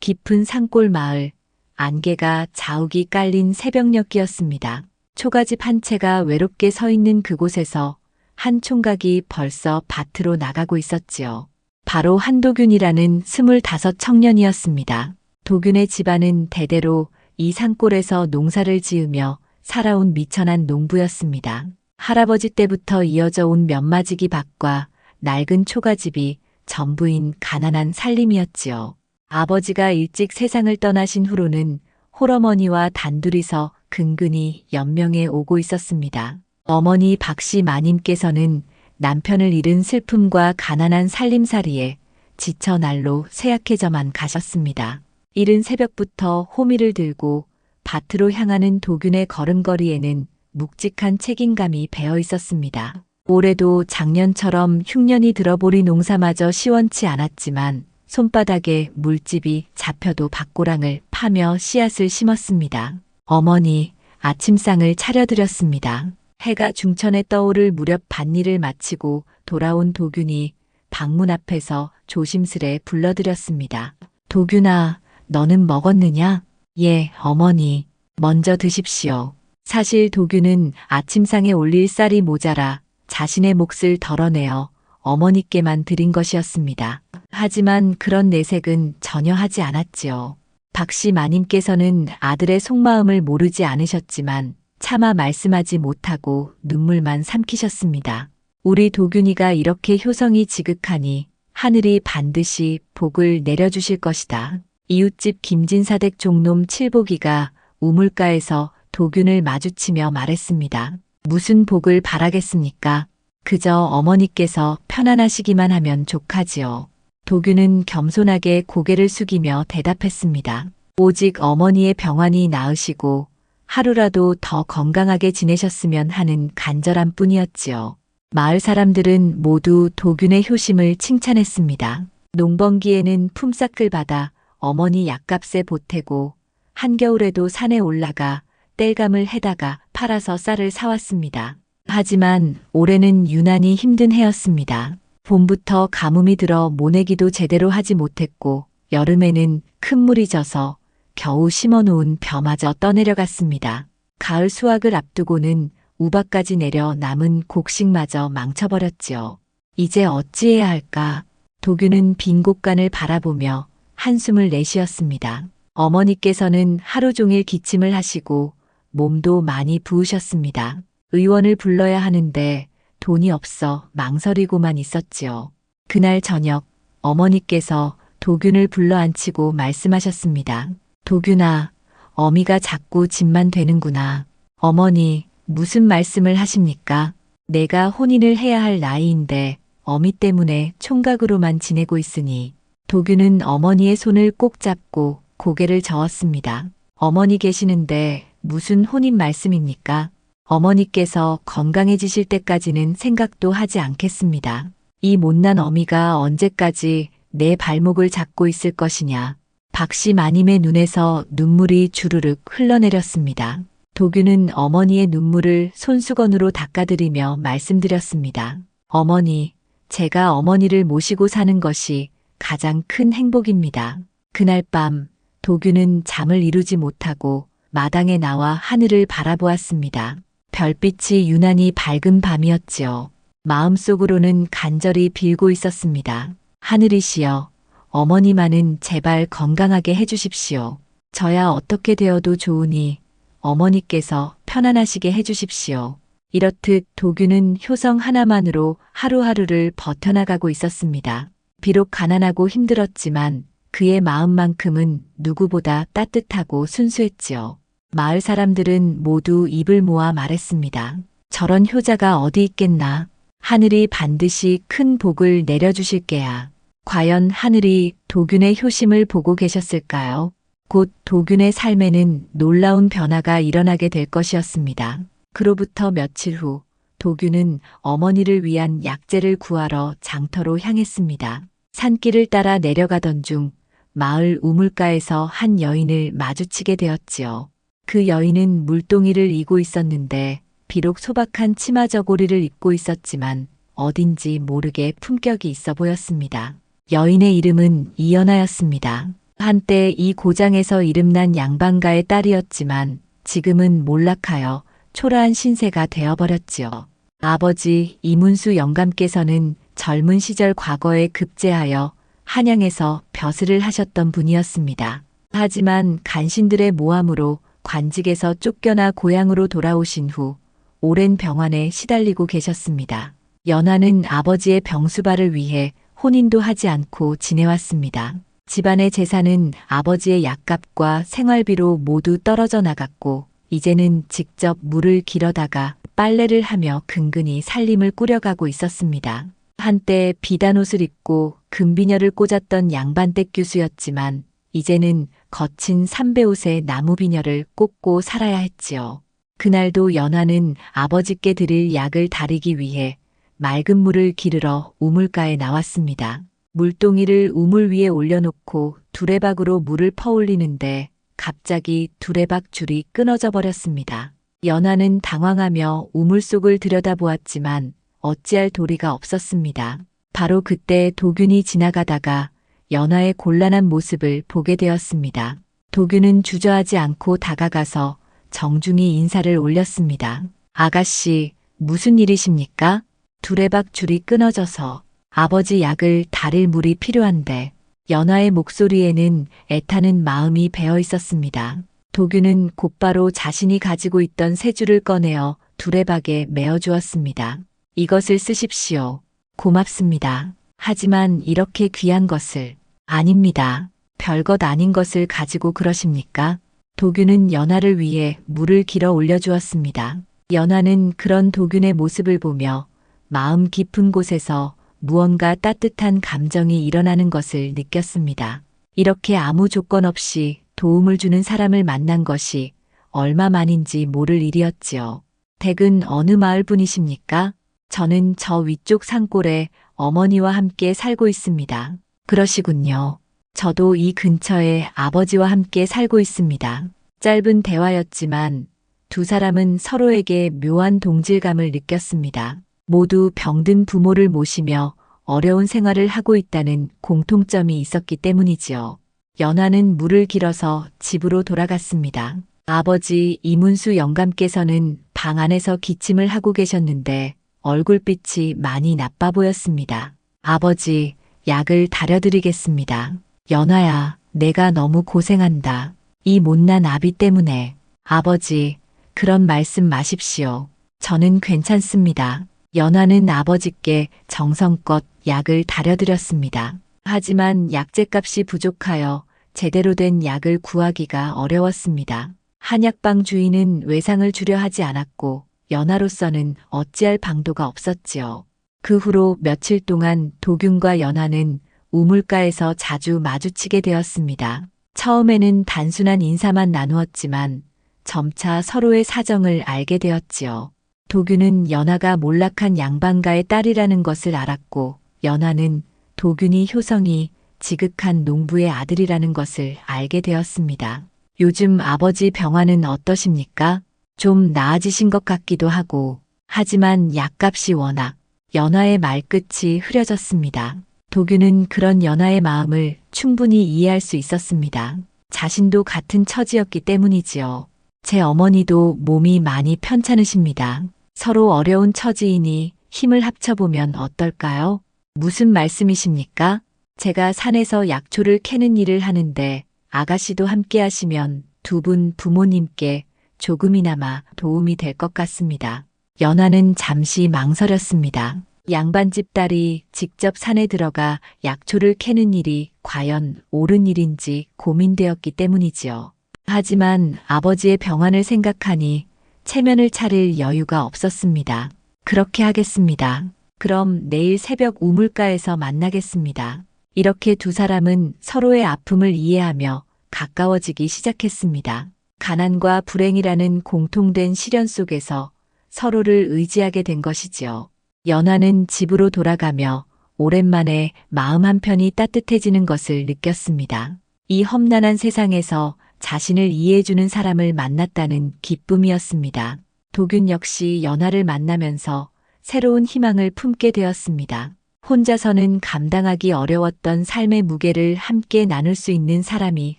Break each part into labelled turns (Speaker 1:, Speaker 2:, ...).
Speaker 1: 깊은 산골 마을, 안개가 자욱이 깔린 새벽녘이었습니다. 초가집 한 채가 외롭게 서 있는 그곳에서 한 총각이 벌써 밭으로 나가고 있었지요. 바로 한도균이라는 25 청년이었습니다. 도균의 집안은 대대로 이 산골에서 농사를 지으며 살아온 미천한 농부였습니다. 할아버지 때부터 이어져 온 면마지기 밭과 낡은 초가집이 전부인 가난한 살림이었지요. 아버지가 일찍 세상을 떠나신 후로는 홀어머니와 단둘이서 근근히 연명해 오고 있었습니다. 어머니 박씨 마님께서는 남편을 잃은 슬픔과 가난한 살림살이에 지쳐 날로 쇠약해져만 가셨습니다. 이른 새벽부터 호미를 들고 밭으로 향하는 도균의 걸음걸이에는 묵직한 책임감이 배어 있었습니다. 올해도 작년처럼 흉년이 들어보리 농사마저 시원치 않았지만 손바닥에 물집이 잡혀도 밭고랑을 파며 씨앗을 심었습니다. 어머니, 아침상을 차려드렸습니다. 해가 중천에 떠오를 무렵 밭일을 마치고 돌아온 도균이 방문 앞에서 조심스레 불러드렸습니다. 도균아, 너는 먹었느냐? 예, 어머니. 먼저 드십시오. 사실 도균은 아침상에 올릴 쌀이 모자라 자신의 몫을 덜어내어 어머니께만 드린 것이었습니다. 하지만 그런 내색은 전혀 하지 않았지요. 박씨 마님께서는 아들의 속마음을 모르지 않으셨지만 차마 말씀하지 못하고 눈물만 삼키셨습니다. 우리 도균이가 이렇게 효성이 지극하니 하늘이 반드시 복을 내려주실 것이다. 이웃집 김진사댁 종놈 칠복이가 우물가에서 도균을 마주치며 말했습니다. 무슨 복을 바라겠습니까? 그저 어머니께서 편안하시기만 하면 족하지요. 도균은 겸손하게 고개를 숙이며 대답했습니다. 오직 어머니의 병환이 나으시고 하루라도 더 건강하게 지내셨으면 하는 간절함 뿐이었지요. 마을 사람들은 모두 도균의 효심을 칭찬했습니다. 농번기에는 품삯을 받아 어머니 약값에 보태고 한겨울에도 산에 올라가 땔감을 해다가 팔아서 쌀을 사왔습니다. 하지만 올해는 유난히 힘든 해였습니다. 봄부터 가뭄이 들어 모내기도 제대로 하지 못했고 여름에는 큰 물이 져서 겨우 심어놓은 벼마저 떠내려갔습니다. 가을 수확을 앞두고는 우박까지 내려 남은 곡식마저 망쳐버렸지요. 이제 어찌해야 할까? 도균은 빈 곳간을 바라보며 한숨을 내쉬었습니다. 어머니께서는 하루 종일 기침을 하시고 몸도 많이 부으셨습니다. 의원을 불러야 하는데 돈이 없어 망설이고만 있었지요. 그날 저녁 어머니께서 도균을 불러 앉히고 말씀하셨습니다. 도균아, 어미가 자꾸 짐만 되는구나. 어머니, 무슨 말씀을 하십니까? 내가 혼인을 해야 할 나이인데 어미 때문에 총각으로만 지내고 있으니. 도균은 어머니의 손을 꼭 잡고 고개를 저었습니다. 어머니 계시는데 무슨 혼인 말씀입니까? 어머니께서 건강해지실 때까지는 생각도 하지 않겠습니다. 이 못난 어미가 언제까지 내 발목을 잡고 있을 것이냐. 박씨 마님의 눈에서 눈물이 주르륵 흘러내렸습니다. 도균은 어머니의 눈물을 손수건으로 닦아드리며 말씀드렸습니다. 어머니, 제가 어머니를 모시고 사는 것이 가장 큰 행복입니다. 그날 밤 도균은 잠을 이루지 못하고 마당에 나와 하늘을 바라보았습니다. 별빛이 유난히 밝은 밤이었지요. 마음속으로는 간절히 빌고 있었습니다. 하늘이시여, 어머니만은 제발 건강하게 해주십시오. 저야 어떻게 되어도 좋으니 어머니께서 편안하시게 해주십시오. 이렇듯 도균은 효성 하나만으로 하루하루를 버텨나가고 있었습니다. 비록 가난하고 힘들었지만 그의 마음만큼은 누구보다 따뜻하고 순수했지요. 마을 사람들은 모두 입을 모아 말했습니다. 저런 효자가 어디 있겠나. 하늘이 반드시 큰 복을 내려주실 게야. 과연 하늘이 도균의 효심을 보고 계셨을까요? 곧 도균의 삶에는 놀라운 변화가 일어나게 될 것이었습니다. 그로부터 며칠 후 도균은 어머니를 위한 약재를 구하러 장터로 향했습니다. 산길을 따라 내려가던 중 마을 우물가에서 한 여인을 마주치게 되었지요. 그 여인은 물동이를 이고 있었는데 비록 소박한 치마 저고리를 입고 있었지만 어딘지 모르게 품격이 있어 보였습니다. 여인의 이름은 이연아였습니다. 한때 이 고장에서 이름난 양반가의 딸이었지만 지금은 몰락하여 초라한 신세가 되어버렸지요. 아버지 이문수 영감께서는 젊은 시절 과거에 급제하여 한양에서 벼슬을 하셨던 분이었습니다. 하지만 간신들의 모함으로 관직에서 쫓겨나 고향으로 돌아오신 후 오랜 병환에 시달리고 계셨습니다. 연하는 아버지의 병수발을 위해 혼인도 하지 않고 지내왔습니다. 집안의 재산은 아버지의 약값과 생활비로 모두 떨어져 나갔고 이제는 직접 물을 길어다가 빨래를 하며 근근히 살림을 꾸려가고 있었습니다. 한때 비단 옷을 입고 금비녀를 꽂았던 양반댁 교수였지만 이제는 거친 삼배옷에 나무비녀를 꽂고 살아야 했지요. 그날도 연하는 아버지께 드릴 약을 다리기 위해 맑은 물을 기르러 우물가에 나왔습니다. 물동이를 우물 위에 올려놓고 두레박으로 물을 퍼올리는데 갑자기 두레박 줄이 끊어져 버렸습니다. 연하는 당황하며 우물 속을 들여다보았지만 어찌할 도리가 없었습니다. 바로 그때 도균이 지나가다가 연하의 곤란한 모습을 보게 되었습니다. 도균은 주저하지 않고 다가가서 정중히 인사를 올렸습니다. 아가씨, 무슨 일이십니까? 두레박 줄이 끊어져서 아버지 약을 다릴 물이 필요한데 연하의 목소리에는 애타는 마음이 배어 있었습니다. 도균은 곧바로 자신이 가지고 있던 세 줄을 꺼내어 두레박에 메어 주었습니다. 이것을 쓰십시오. 고맙습니다. 하지만 이렇게 귀한 것을. 아닙니다. 별것 아닌 것을 가지고 그러십니까? 도균은 연하를 위해 물을 길어 올려주었습니다. 연하는 그런 도균의 모습을 보며 마음 깊은 곳에서 무언가 따뜻한 감정이 일어나는 것을 느꼈습니다. 이렇게 아무 조건 없이 도움을 주는 사람을 만난 것이 얼마만인지 모를 일이었지요. 댁은 어느 마을 분이십니까? 저는 저 위쪽 산골에 어머니와 함께 살고 있습니다. 그러시군요. 저도 이 근처에 아버지와 함께 살고 있습니다. 짧은 대화였지만 두 사람은 서로에게 묘한 동질감을 느꼈습니다. 모두 병든 부모를 모시며 어려운 생활을 하고 있다는 공통점이 있었기 때문이지요. 연하는 물을 길어서 집으로 돌아갔습니다. 아버지 이문수 영감께서는 방 안에서 기침을 하고 계셨는데 얼굴빛이 많이 나빠 보였습니다. 아버지, 약을 다려드리겠습니다. 연하야, 내가 너무 고생한다. 이 못난 아비 때문에. 아버지, 그런 말씀 마십시오. 저는 괜찮습니다. 연하는 아버지께 정성껏 약을 다려드렸습니다. 하지만 약재값이 부족하여 제대로 된 약을 구하기가 어려웠습니다. 한약방 주인은 외상을 주려 하지 않았고 연하로서는 어찌할 방도가 없었지요. 그 후로 며칠 동안 도균과 연하는 우물가에서 자주 마주치게 되었습니다. 처음에는 단순한 인사만 나누었지만 점차 서로의 사정을 알게 되었지요. 도균은 연하가 몰락한 양반가의 딸이라는 것을 알았고 연하는 도균이 효성이 지극한 농부의 아들이라는 것을 알게 되었습니다. 요즘 아버지 병환은 어떠십니까? 좀 나아지신 것 같기도 하고 하지만 약값이 워낙. 연하의 말끝이 흐려졌습니다. 도균은 그런 연하의 마음을 충분히 이해할 수 있었습니다. 자신도 같은 처지였기 때문이지요. 제 어머니도 몸이 많이 편찮으십니다. 서로 어려운 처지이니 힘을 합쳐보면 어떨까요? 무슨 말씀이십니까? 제가 산에서 약초를 캐는 일을 하는데 아가씨도 함께 하시면 두 분 부모님께 조금이나마 도움이 될 것 같습니다. 연하는 잠시 망설였습니다. 양반집 딸이 직접 산에 들어가 약초를 캐는 일이 과연 옳은 일인지 고민되었기 때문이지요. 하지만 아버지의 병환을 생각하니 체면을 차릴 여유가 없었습니다. 그렇게 하겠습니다. 그럼 내일 새벽 우물가에서 만나겠습니다. 이렇게 두 사람은 서로의 아픔을 이해하며 가까워지기 시작했습니다. 가난과 불행이라는 공통된 시련 속에서 서로를 의지하게 된 것이지요. 연하는 집으로 돌아가며 오랜만에 마음 한편이 따뜻해지는 것을 느꼈습니다. 이 험난한 세상에서 자신을 이해해주는 사람을 만났다는 기쁨이었습니다. 도균 역시 연하를 만나면서 새로운 희망을 품게 되었습니다. 혼자서는 감당하기 어려웠던 삶의 무게를 함께 나눌 수 있는 사람이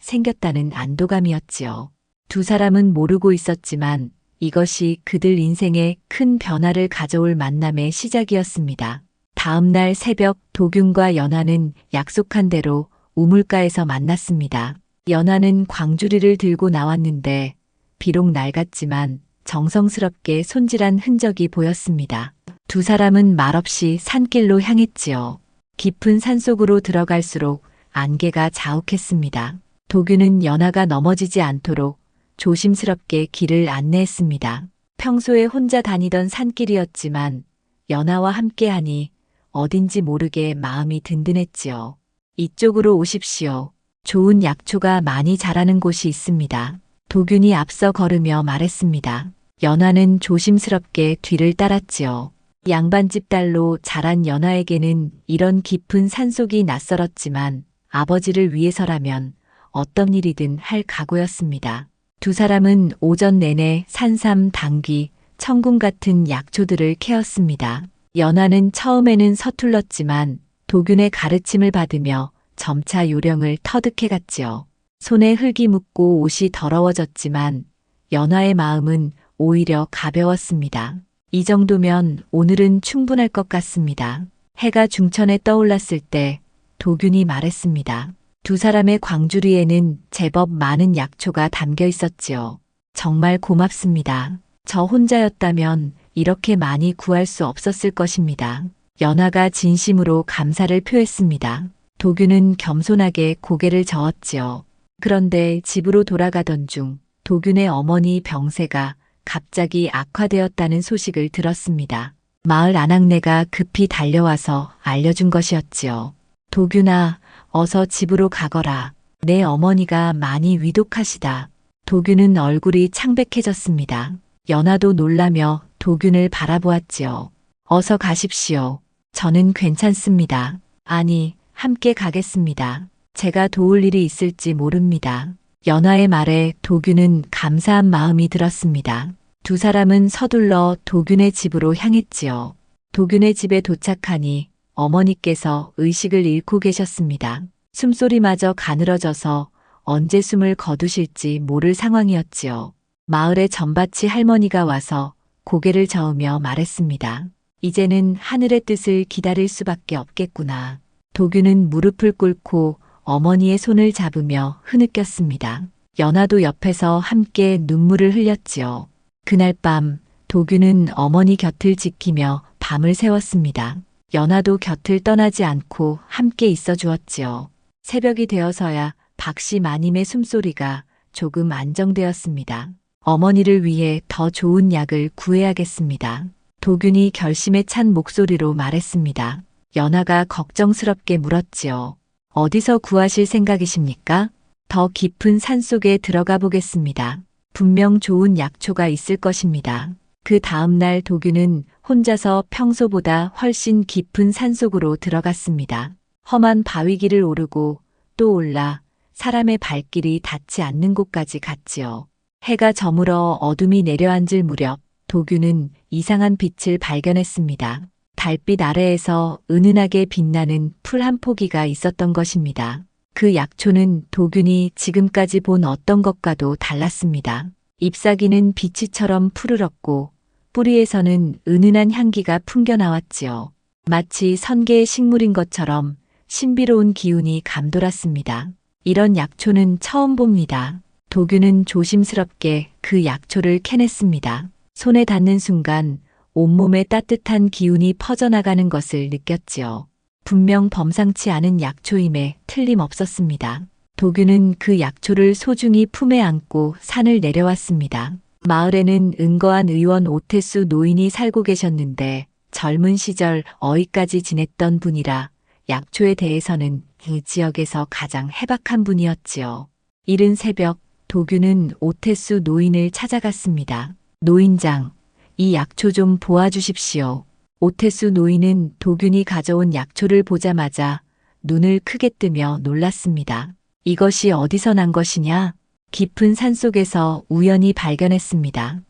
Speaker 1: 생겼다는 안도감이었지요. 두 사람은 모르고 있었지만 이것이 그들 인생에 큰 변화를 가져올 만남의 시작이었습니다. 다음 날 새벽 도균과 연하는 약속한 대로 우물가에서 만났습니다. 연하는 광주리를 들고 나왔는데 비록 낡았지만 정성스럽게 손질한 흔적이 보였습니다. 두 사람은 말없이 산길로 향했지요. 깊은 산속으로 들어갈수록 안개가 자욱했습니다. 도균은 연하가 넘어지지 않도록 조심스럽게 길을 안내했습니다. 평소에 혼자 다니던 산길이었지만 연하와 함께하니 어딘지 모르게 마음이 든든했지요. 이쪽으로 오십시오. 좋은 약초가 많이 자라는 곳이 있습니다. 도균이 앞서 걸으며 말했습니다. 연하는 조심스럽게 뒤를 따랐지요. 양반집 딸로 자란 연하에게는 이런 깊은 산속이 낯설었지만 아버지를 위해서라면 어떤 일이든 할 각오였습니다. 두 사람은 오전 내내 산삼, 당귀, 청궁 같은 약초들을 캐었습니다. 연하는 처음에는 서툴렀지만 도균의 가르침을 받으며 점차 요령을 터득해갔지요. 손에 흙이 묻고 옷이 더러워졌지만 연하의 마음은 오히려 가벼웠습니다. 이 정도면 오늘은 충분할 것 같습니다. 해가 중천에 떠올랐을 때 도균이 말했습니다. 두 사람의 광주리에는 제법 많은 약초가 담겨 있었지요. 정말 고맙습니다. 저 혼자였다면 이렇게 많이 구할 수 없었을 것입니다. 연하가 진심으로 감사를 표했습니다. 도균은 겸손하게 고개를 저었지요. 그런데 집으로 돌아가던 중 도균의 어머니 병세가 갑자기 악화되었다는 소식을 들었습니다. 마을 아낙네가 급히 달려와서 알려준 것이었지요. 도균아, 어서 집으로 가거라. 내 어머니가 많이 위독하시다. 도균은 얼굴이 창백해졌습니다. 연하도 놀라며 도균을 바라보았지요. 어서 가십시오. 저는 괜찮습니다. 아니, 함께 가겠습니다. 제가 도울 일이 있을지 모릅니다. 연하의 말에 도균은 감사한 마음이 들었습니다. 두 사람은 서둘러 도균의 집으로 향했지요. 도균의 집에 도착하니 어머니께서 의식을 잃고 계셨습니다. 숨소리마저 가늘어져서 언제 숨을 거두실지 모를 상황이었지요. 마을의 전밭이 할머니가 와서 고개를 저으며 말했습니다. 이제는 하늘의 뜻을 기다릴 수밖에 없겠구나. 도균은 무릎을 꿇고 어머니의 손을 잡으며 흐느꼈습니다. 연하도 옆에서 함께 눈물을 흘렸지요. 그날 밤 도균은 어머니 곁을 지키며 밤을 새웠습니다. 연하도 곁을 떠나지 않고 함께 있어 주었지요. 새벽이 되어서야 박씨 마님의 숨소리가 조금 안정되었습니다. 어머니를 위해 더 좋은 약을 구해야겠습니다. 도균이 결심에 찬 목소리로 말했습니다. 연하가 걱정스럽게 물었지요. 어디서 구하실 생각이십니까? 더 깊은 산속에 들어가 보겠습니다. 분명 좋은 약초가 있을 것입니다. 그 다음 날 도균은 혼자서 평소보다 훨씬 깊은 산속으로 들어갔습니다. 험한 바위길을 오르고 또 올라 사람의 발길이 닿지 않는 곳까지 갔지요. 해가 저물어 어둠이 내려앉을 무렵 도균은 이상한 빛을 발견했습니다. 달빛 아래에서 은은하게 빛나는 풀 한 포기가 있었던 것입니다. 그 약초는 도균이 지금까지 본 어떤 것과도 달랐습니다. 잎사귀는 비치처럼 푸르렀고 뿌리에서는 은은한 향기가 풍겨나왔지요. 마치 선계의 식물인 것처럼 신비로운 기운이 감돌았습니다. 이런 약초는 처음 봅니다. 도균은 조심스럽게 그 약초를 캐냈습니다. 손에 닿는 순간 온몸에 따뜻한 기운이 퍼져나가는 것을 느꼈지요. 분명 범상치 않은 약초임에 틀림없었습니다. 도균은 그 약초를 소중히 품에 안고 산을 내려왔습니다. 마을에는 은거한 의원 오태수 노인이 살고 계셨는데 젊은 시절 어이까지 지냈던 분이라 약초에 대해서는 그 지역에서 가장 해박한 분이었지요. 이른 새벽 도균은 오태수 노인을 찾아갔습니다. 노인장, 이 약초 좀 보아주십시오. 오태수 노인은 도균이 가져온 약초를 보자마자 눈을 크게 뜨며 놀랐습니다. 이것이 어디서 난 것이냐? 깊은 산속에서 우연히 발견했습니다.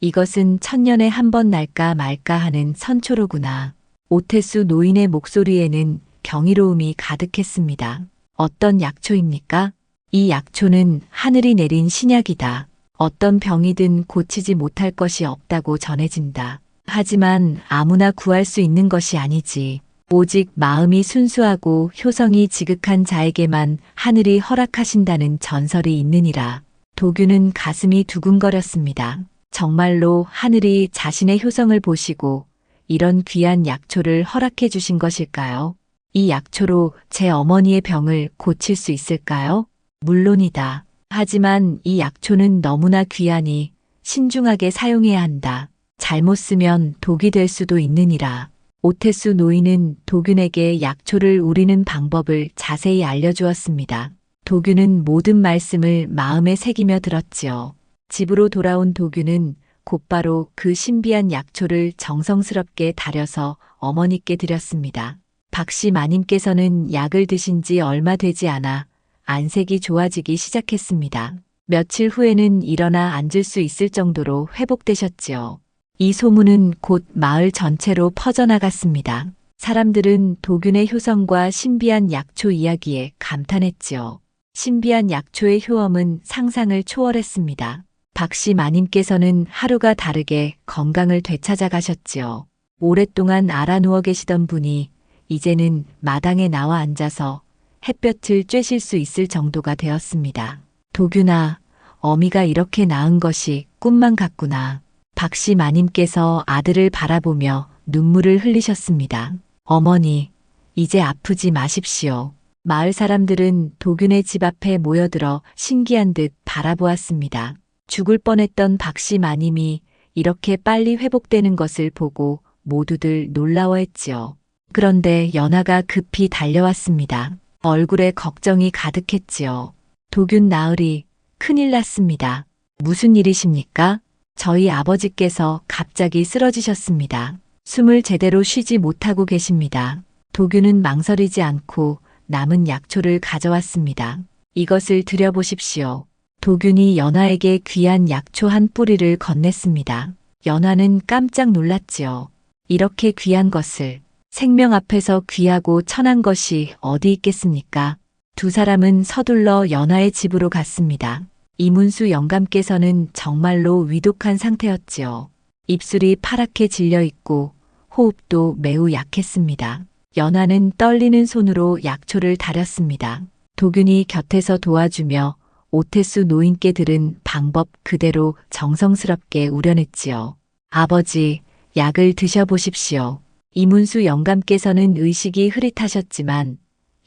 Speaker 1: 이것은 천년에 한 번 날까 말까 하는 선초로구나. 오태수 노인의 목소리에는 경이로움이 가득했습니다. 어떤 약초입니까? 이 약초는 하늘이 내린 신약이다. 어떤 병이든 고치지 못할 것이 없다고 전해진다. 하지만 아무나 구할 수 있는 것이 아니지. 오직 마음이 순수하고 효성이 지극한 자에게만 하늘이 허락하신다는 전설이 있느니라. 도균은 가슴이 두근거렸습니다. 정말로 하늘이 자신의 효성을 보시고 이런 귀한 약초를 허락해 주신 것일까요? 이 약초로 제 어머니의 병을 고칠 수 있을까요? 물론이다. 하지만 이 약초는 너무나 귀하니 신중하게 사용해야 한다. 잘못 쓰면 독이 될 수도 있느니라. 오태수 노인은 도균에게 약초를 우리는 방법을 자세히 알려주었습니다. 도균은 모든 말씀을 마음에 새기며 들었지요. 집으로 돌아온 도균은 곧바로 그 신비한 약초를 정성스럽게 다려서 어머니께 드렸습니다. 박씨 마님께서는 약을 드신 지 얼마 되지 않아 안색이 좋아지기 시작했습니다. 며칠 후에는 일어나 앉을 수 있을 정도로 회복되셨지요. 이 소문은 곧 마을 전체로 퍼져나갔습니다. 사람들은 도균의 효성과 신비한 약초 이야기에 감탄했지요. 신비한 약초의 효험은 상상을 초월했습니다. 박씨 마님께서는 하루가 다르게 건강을 되찾아 가셨지요. 오랫동안 알아 누워 계시던 분이 이제는 마당에 나와 앉아서 햇볕을 쬐실 수 있을 정도가 되었습니다. 도균아, 어미가 이렇게 나은 것이 꿈만 같구나. 박씨 마님께서 아들을 바라보며 눈물을 흘리셨습니다. 어머니, 이제 아프지 마십시오. 마을 사람들은 도균의 집 앞에 모여들어 신기한 듯 바라보았습니다. 죽을 뻔했던 박씨 마님이 이렇게 빨리 회복되는 것을 보고 모두들 놀라워했지요. 그런데 연하가 급히 달려왔습니다. 얼굴에 걱정이 가득했지요. 도균 나으리, 큰일 났습니다. 무슨 일이십니까? 저희 아버지께서 갑자기 쓰러지셨습니다. 숨을 제대로 쉬지 못하고 계십니다. 도균은 망설이지 않고 남은 약초를 가져왔습니다. 이것을 드려보십시오. 도균이 연하에게 귀한 약초 한 뿌리를 건넸습니다. 연하는 깜짝 놀랐지요. 이렇게 귀한 것을, 생명 앞에서 귀하고 천한 것이 어디 있겠습니까? 두 사람은 서둘러 연하의 집으로 갔습니다. 이문수 영감께서는 정말로 위독한 상태였지요. 입술이 파랗게 질려 있고 호흡도 매우 약했습니다. 연하는 떨리는 손으로 약초를 다렸습니다. 도균이 곁에서 도와주며 오태수 노인께 들은 방법 그대로 정성스럽게 우려냈지요. 아버지, 약을 드셔보십시오. 이문수 영감께서는 의식이 흐릿하셨지만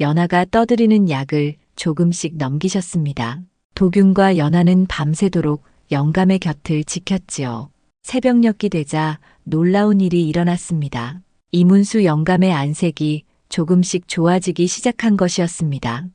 Speaker 1: 연하가 떠들이는 약을 조금씩 넘기셨습니다. 도균과 연하는 밤새도록 영감의 곁을 지켰지요. 새벽녘이 되자 놀라운 일이 일어났습니다. 이문수 영감의 안색이 조금씩 좋아지기 시작한 것이었습니다.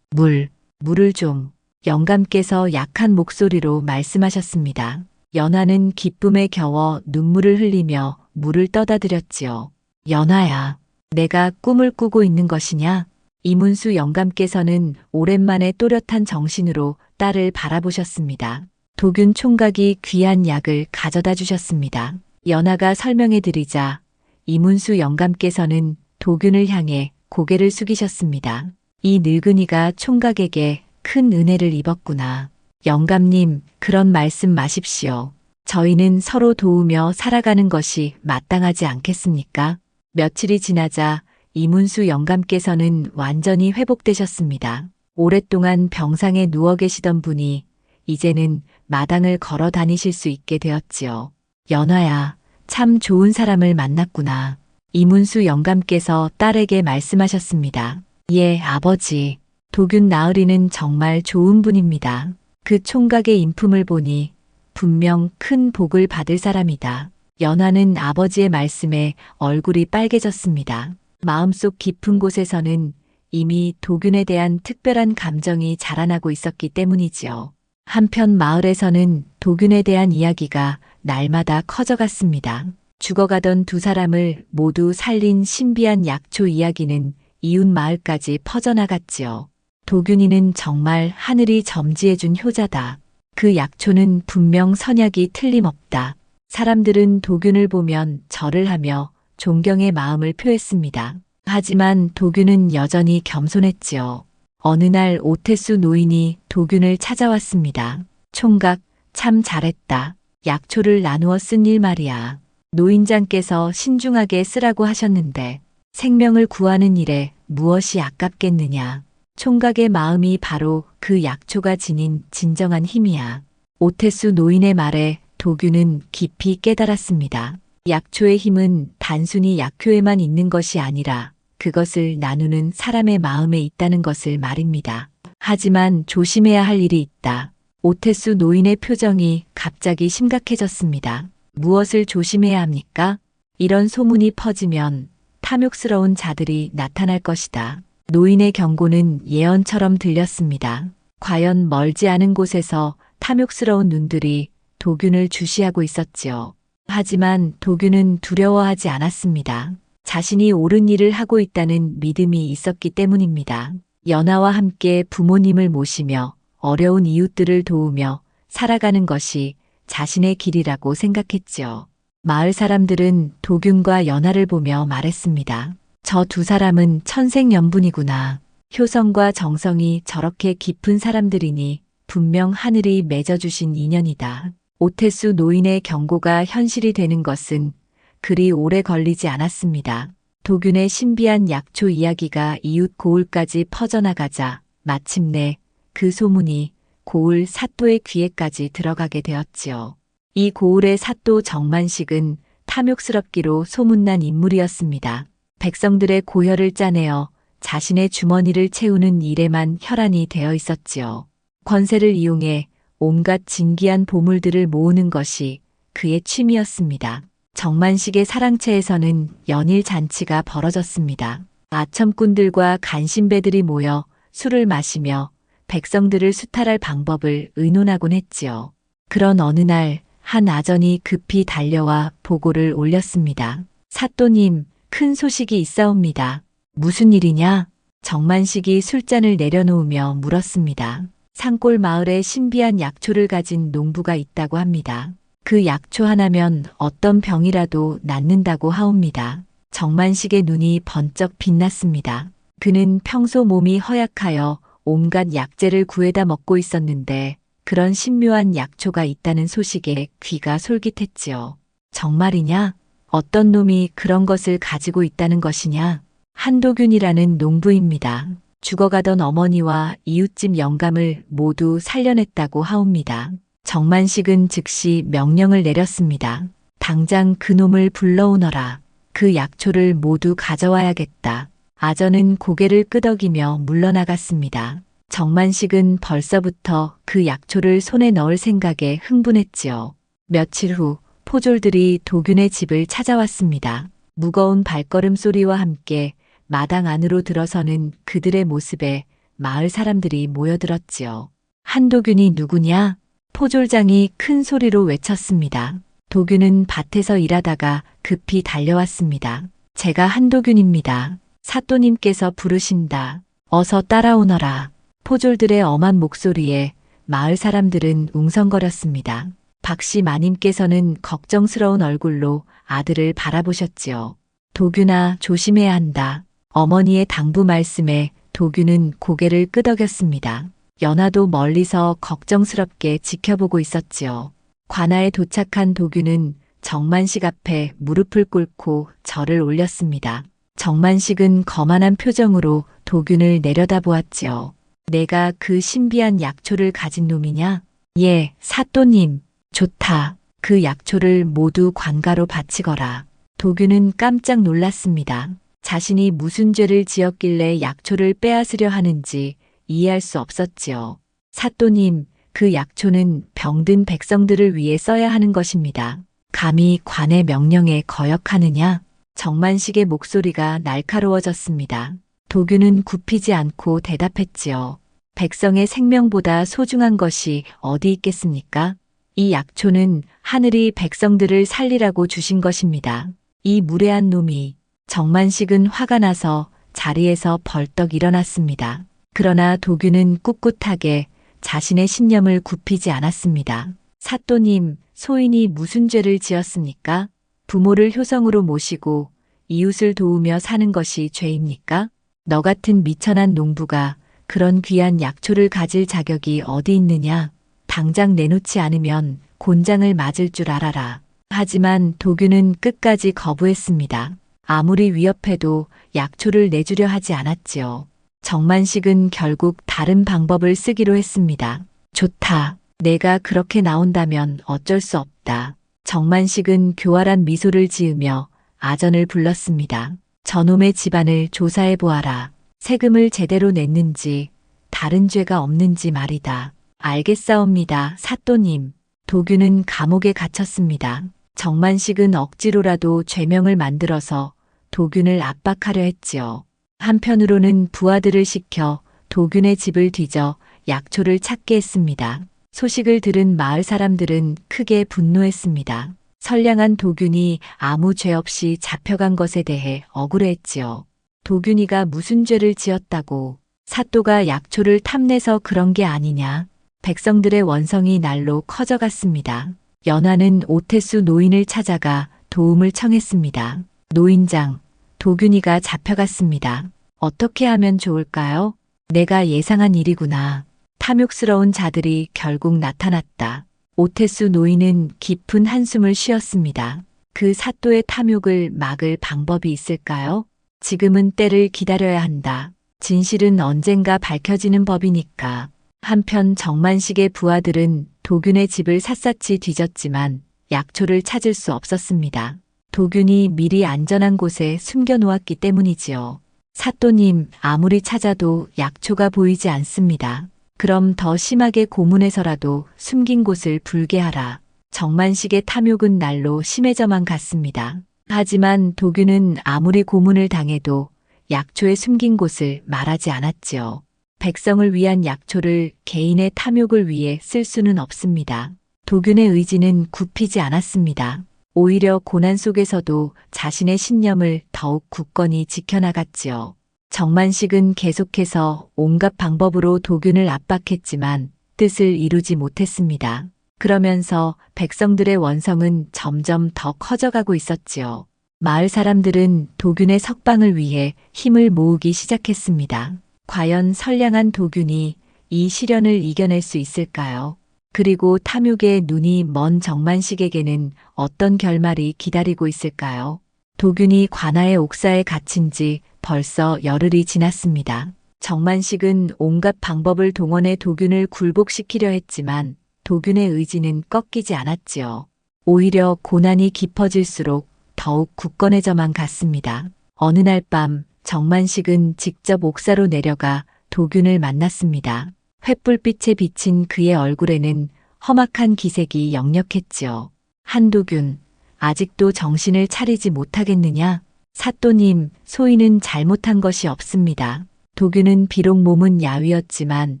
Speaker 1: 물을 좀. 영감께서 약한 목소리로 말씀하셨습니다. 연하는 기쁨에 겨워 눈물을 흘리며 물을 떠다 드렸지요. 연하야, 내가 꿈을 꾸고 있는 것이냐? 이문수 영감께서는 오랜만에 또렷한 정신으로 딸을 바라보셨습니다. 도균 총각이 귀한 약을 가져다 주셨습니다. 연하가 설명해 드리자 이문수 영감께서는 도균을 향해 고개를 숙이셨습니다. 이 늙은이가 총각에게 큰 은혜를 입었구나. 영감님, 그런 말씀 마십시오. 저희는 서로 도우며 살아가는 것이 마땅하지 않겠습니까? 며칠이 지나자 이문수 영감께서는 완전히 회복되셨습니다. 오랫동안 병상에 누워 계시던 분이 이제는 마당을 걸어 다니실 수 있게 되었지요. 연하야, 참 좋은 사람을 만났구나. 이문수 영감께서 딸에게 말씀하셨습니다. 예, 아버지. 도균 나으리는 정말 좋은 분입니다. 그 총각의 인품을 보니 분명 큰 복을 받을 사람이다. 연하는 아버지의 말씀에 얼굴이 빨개졌습니다. 마음속 깊은 곳에서는 이미 도균에 대한 특별한 감정이 자라나고 있었기 때문이지요. 한편 마을에서는 도균에 대한 이야기가 날마다 커져갔습니다. 죽어가던 두 사람을 모두 살린 신비한 약초 이야기는 이웃 마을까지 퍼져나갔지요. 도균이는 정말 하늘이 점지해준 효자다. 그 약초는 분명 선약이 틀림없다. 사람들은 도균을 보면 절을 하며 존경의 마음을 표했습니다. 하지만 도균은 여전히 겸손했지요. 어느 날 오태수 노인이 도균을 찾아왔습니다. 총각, 참 잘했다. 약초를 나누어 쓴 일 말이야. 노인장께서 신중하게 쓰라고 하셨는데 생명을 구하는 일에 무엇이 아깝겠느냐. 총각의 마음이 바로 그 약초가 지닌 진정한 힘이야. 오태수 노인의 말에 도균은 깊이 깨달았습니다. 약초의 힘은 단순히 약효에만 있는 것이 아니라 그것을 나누는 사람의 마음에 있다는 것을 말입니다. 하지만 조심해야 할 일이 있다. 오태수 노인의 표정이 갑자기 심각해졌습니다. 무엇을 조심해야 합니까? 이런 소문이 퍼지면 탐욕스러운 자들이 나타날 것이다. 노인의 경고는 예언처럼 들렸습니다. 과연 멀지 않은 곳에서 탐욕스러운 눈들이 도균을 주시하고 있었지요. 하지만 도균은 두려워하지 않았습니다. 자신이 옳은 일을 하고 있다는 믿음이 있었기 때문입니다. 연하와 함께 부모님을 모시며 어려운 이웃들을 도우며 살아가는 것이 자신의 길이라고 생각했지요. 마을 사람들은 도균과 연하를 보며 말했습니다. 저 두 사람은 천생연분이구나. 효성과 정성이 저렇게 깊은 사람들이니 분명 하늘이 맺어주신 인연이다. 오태수 노인의 경고가 현실이 되는 것은 그리 오래 걸리지 않았습니다. 도균의 신비한 약초 이야기가 이웃 고을까지 퍼져나가자 마침내 그 소문이 고을 사또의 귀에까지 들어가게 되었지요. 이 고을의 사또 정만식은 탐욕스럽기로 소문난 인물이었습니다. 백성들의 고혈을 짜내어 자신의 주머니를 채우는 일에만 혈안이 되어 있었지요. 권세를 이용해 온갖 진귀한 보물들을 모으는 것이 그의 취미였습니다. 정만식의 사랑채에서는 연일 잔치가 벌어졌습니다. 아첨꾼들과 간신배들이 모여 술을 마시며 백성들을 수탈할 방법을 의논하곤 했지요. 그런 어느 날 한 아전이 급히 달려와 보고를 올렸습니다. 사또님, 큰 소식이 있사옵니다. 무슨 일이냐? 정만식이 술잔을 내려놓으며 물었습니다. 산골 마을에 신비한 약초를 가진 농부가 있다고 합니다. 그 약초 하나면 어떤 병이라도 낫는다고 하옵니다. 정만식의 눈이 번쩍 빛났습니다. 그는 평소 몸이 허약하여 온갖 약재를 구해다 먹고 있었는데 그런 신묘한 약초가 있다는 소식에 귀가 솔깃했지요. 정말이냐? 어떤 놈이 그런 것을 가지고 있다는 것이냐? 한도균이라는 농부입니다. 죽어가던 어머니와 이웃집 영감을 모두 살려냈다고 하옵니다. 정만식은 즉시 명령을 내렸습니다. 당장 그놈을 불러오너라. 그 약초를 모두 가져와야겠다. 아전은 고개를 끄덕이며 물러나갔습니다. 정만식은 벌써부터 그 약초를 손에 넣을 생각에 흥분했지요. 며칠 후 포졸들이 도균의 집을 찾아왔습니다. 무거운 발걸음 소리와 함께 마당 안으로 들어서는 그들의 모습에 마을 사람들이 모여들었지요. 한도균이 누구냐? 포졸장이 큰 소리로 외쳤습니다. 도균은 밭에서 일하다가 급히 달려왔습니다. 제가 한도균입니다. 사또님께서 부르신다. 어서 따라오너라. 포졸들의 엄한 목소리에 마을 사람들은 웅성거렸습니다. 박씨 마님께서는 걱정스러운 얼굴로 아들을 바라보셨지요. 도균아, 조심해야 한다. 어머니의 당부 말씀에 도균은 고개를 끄덕였습니다. 연하도 멀리서 걱정스럽게 지켜보고 있었지요. 관아에 도착한 도균은 정만식 앞에 무릎을 꿇고 절을 올렸습니다. 정만식은 거만한 표정으로 도균을 내려다보았지요. 내가 그 신비한 약초를 가진 놈이냐? 예, 사또님. 좋다. 그 약초를 모두 관가로 바치거라. 도균은 깜짝 놀랐습니다. 자신이 무슨 죄를 지었길래 약초를 빼앗으려 하는지 이해할 수 없었지요. 사또님, 그 약초는 병든 백성들을 위해 써야 하는 것입니다. 감히 관의 명령에 거역하느냐? 정만식의 목소리가 날카로워졌습니다. 도균은 굽히지 않고 대답했지요. 백성의 생명보다 소중한 것이 어디 있겠습니까? 이 약초는 하늘이 백성들을 살리라고 주신 것입니다. 이 무례한 놈이. 정만식은 화가 나서 자리에서 벌떡 일어났습니다. 그러나 도균은 꿋꿋하게 자신의 신념을 굽히지 않았습니다. 사또님, 소인이 무슨 죄를 지었습니까? 부모를 효성으로 모시고 이웃을 도우며 사는 것이 죄입니까? 너 같은 미천한 농부가 그런 귀한 약초를 가질 자격이 어디 있느냐? 당장 내놓지 않으면 곤장을 맞을 줄 알아라. 하지만 도균은 끝까지 거부했습니다. 아무리 위협해도 약초를 내주려 하지 않았지요. 정만식은 결국 다른 방법을 쓰기로 했습니다. 좋다. 내가 그렇게 나온다면 어쩔 수 없다. 정만식은 교활한 미소를 지으며 아전을 불렀습니다. 저놈의 집안을 조사해 보아라. 세금을 제대로 냈는지 다른 죄가 없는지 말이다. 알겠사옵니다, 사또님. 도균은 감옥에 갇혔습니다. 정만식은 억지로라도 죄명을 만들어서 도균을 압박하려 했지요. 한편으로는 부하들을 시켜 도균의 집을 뒤져 약초를 찾게 했습니다. 소식을 들은 마을 사람들은 크게 분노했습니다. 선량한 도균이 아무 죄 없이 잡혀간 것에 대해 억울해했지요. 도균이가 무슨 죄를 지었다고 사또가 약초를 탐내서 그런 게 아니냐. 백성들의 원성이 날로 커져갔습니다. 연하는 오태수 노인을 찾아가 도움을 청했습니다. 노인장, 도균이가 잡혀갔습니다. 어떻게 하면 좋을까요? 내가 예상한 일이구나. 탐욕스러운 자들이 결국 나타났다. 오태수 노인은 깊은 한숨을 쉬었습니다. 그 사또의 탐욕을 막을 방법이 있을까요? 지금은 때를 기다려야 한다. 진실은 언젠가 밝혀지는 법이니까. 한편 정만식의 부하들은 도균의 집을 샅샅이 뒤졌지만 약초를 찾을 수 없었습니다. 도균이 미리 안전한 곳에 숨겨놓았기 때문이지요. 사또님, 아무리 찾아도 약초가 보이지 않습니다. 그럼 더 심하게 고문해서라도 숨긴 곳을 불게 하라. 정만식의 탐욕은 날로 심해져만 갔습니다. 하지만 도균은 아무리 고문을 당해도 약초의 숨긴 곳을 말하지 않았지요. 백성을 위한 약초를 개인의 탐욕을 위해 쓸 수는 없습니다. 도균의 의지는 굽히지 않았습니다. 오히려 고난 속에서도 자신의 신념을 더욱 굳건히 지켜나갔지요. 정만식은 계속해서 온갖 방법으로 도균을 압박했지만 뜻을 이루지 못했습니다. 그러면서 백성들의 원성은 점점 더 커져가고 있었지요. 마을 사람들은 도균의 석방을 위해 힘을 모으기 시작했습니다. 과연 선량한 도균이 이 시련을 이겨낼 수 있을까요? 그리고 탐욕의 눈이 먼 정만식에게는 어떤 결말이 기다리고 있을까요? 도균이 관아의 옥사에 갇힌 지 벌써 열흘이 지났습니다. 정만식은 온갖 방법을 동원해 도균을 굴복시키려 했지만 도균의 의지는 꺾이지 않았지요. 오히려 고난이 깊어질수록 더욱 굳건해져만 갔습니다. 어느 날 밤 정만식은 직접 옥사로 내려가 도균을 만났습니다. 횃불빛에 비친 그의 얼굴에는 험악한 기색이 역력했지요. 한도균, 아직도 정신을 차리지 못하겠느냐? 사또님, 소인은 잘못한 것이 없습니다. 도균은 비록 몸은 야위었지만